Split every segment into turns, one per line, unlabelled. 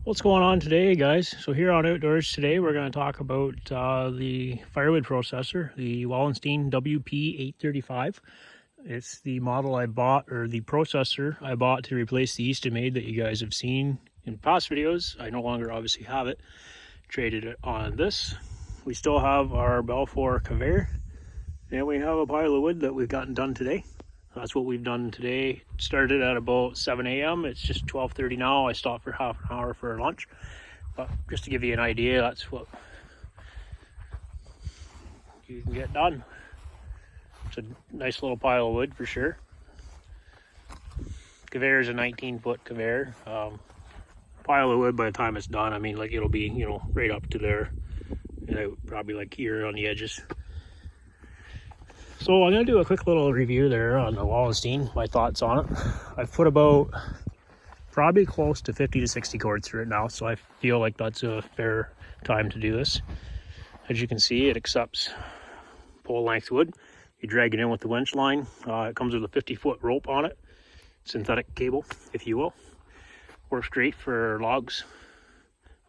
What's going on today, guys? So here on Outdoors today, we're going to talk about the firewood processor, the Wallenstein WP835. It's the model I bought, or the processor I bought to replace the Easton-made that you guys have seen in past videos. I no longer obviously have it. Traded it on this. We still have our Balfour conveyor, and we have a pile of wood that we've gotten done today. That's what we've done today. Started at about 7 a.m. It's just 12:30 now. I stopped for half an hour for lunch. But just to give you an idea, that's what you can get done. It's a nice little pile of wood for sure. Conveyor is a 19-foot conveyor. Pile of wood by the time it's done, I mean, like it'll be, right up to there. Probably like here on the edges. So I'm going to do a quick little review there on the Wallenstein, my thoughts on it. I've put about probably close to 50 to 60 cords through it now, so I feel like that's a fair time to do this. As you can see, it accepts pole length wood. You drag it in with the winch line. It comes with a 50-foot rope on it, synthetic cable, if you will. Works great for logs,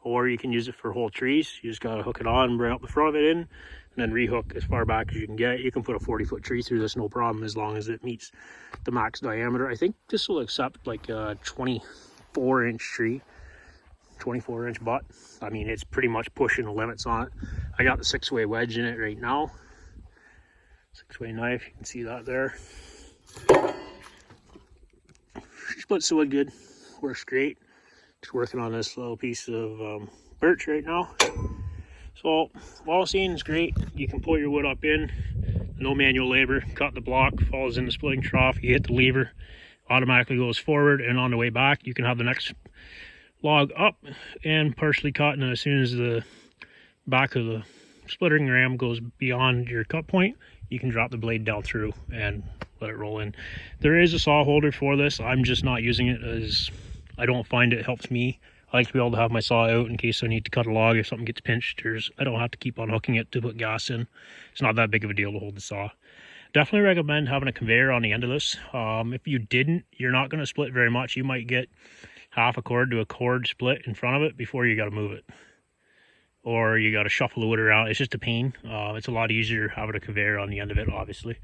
or you can use it for whole trees. You just got to hook it on, bring up the front of it in, and then rehook as far back as you can get. You can put a 40-foot tree through this, no problem, as long as it meets the max diameter. I think this will accept like a 24-inch tree, 24-inch butt. I mean, it's pretty much pushing the limits on it. I got the 6-way wedge in it right now. 6-way knife, you can see that there. Splits the wood good, works great. Just working on this little piece of birch right now. So Wallenstein is great. You can pull your wood up in, no manual labor. Cut the block, falls in the splitting trough. You hit the lever, automatically goes forward, and on the way back, you can have the next log up and partially cut. And as soon as the back of the splitting ram goes beyond your cut point, you can drop the blade down through and let it roll in. There is a saw holder for this. I'm just not using it, as I don't find it helps me. I like to be able to have my saw out in case I need to cut a log if something gets pinched. I don't have to keep on hooking it to put gas in. It's not that big of a deal to hold the saw. Definitely recommend having a conveyor on the end of this. If you didn't, you're not going to split very much. You might get half a cord to a cord split in front of it before you got to move it. Or you got to shuffle the wood around. It's just a pain. It's a lot easier having a conveyor on the end of it, obviously.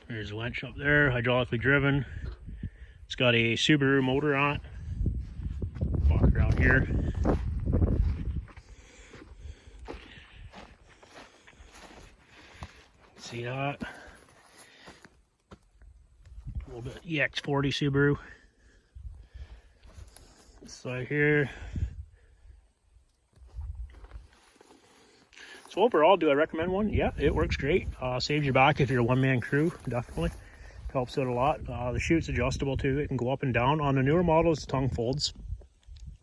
There's a winch up there, hydraulically driven. It's got a Subaru motor on it. Walk around here. See that? A little bit EX40 Subaru. This side here. So overall, do I recommend one? Yeah, it works great. Saves you back if you're a one-man crew, definitely. Helps out a lot. The chute's adjustable too. It can go up and down. On the newer models, the tongue folds.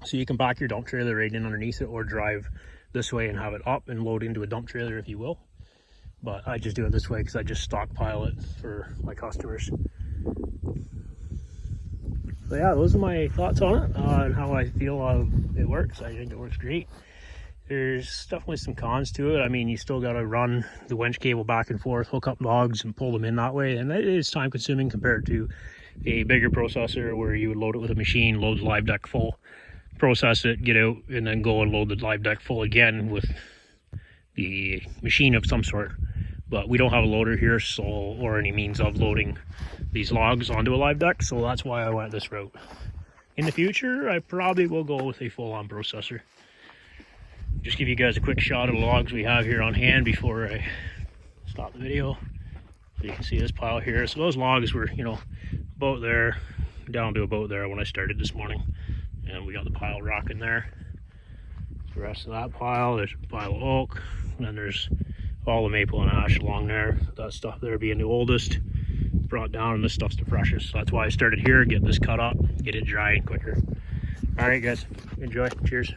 So you can back your dump trailer right in underneath it, or drive this way and have it up and load into a dump trailer if you will. But I just do it this way because I just stockpile it for my customers. So yeah, those are my thoughts on it and how I feel it works. I think it works great. There's definitely some cons to it. I mean, you still got to run the winch cable back and forth, hook up logs and pull them in that way. And it is time consuming compared to a bigger processor where you would load it with a machine, load the live deck full, process it, get out, and then go and load the live deck full again with the machine of some sort. But we don't have a loader here, so, or any means of loading these logs onto a live deck. So that's why I went this route. In the future, I probably will go with a full-on processor. Just give you guys a quick shot of the logs we have here on hand before I stop the video. So you can see this pile here. So those logs were, about there, down to about there when I started this morning. And we got the pile rocking there. The rest of that pile, there's a pile of oak. And then there's all the maple and ash along there. That stuff there being the oldest. Brought down, and this stuff's the freshest. So that's why I started here, get this cut up, get it drying quicker. Alright guys, enjoy. Cheers.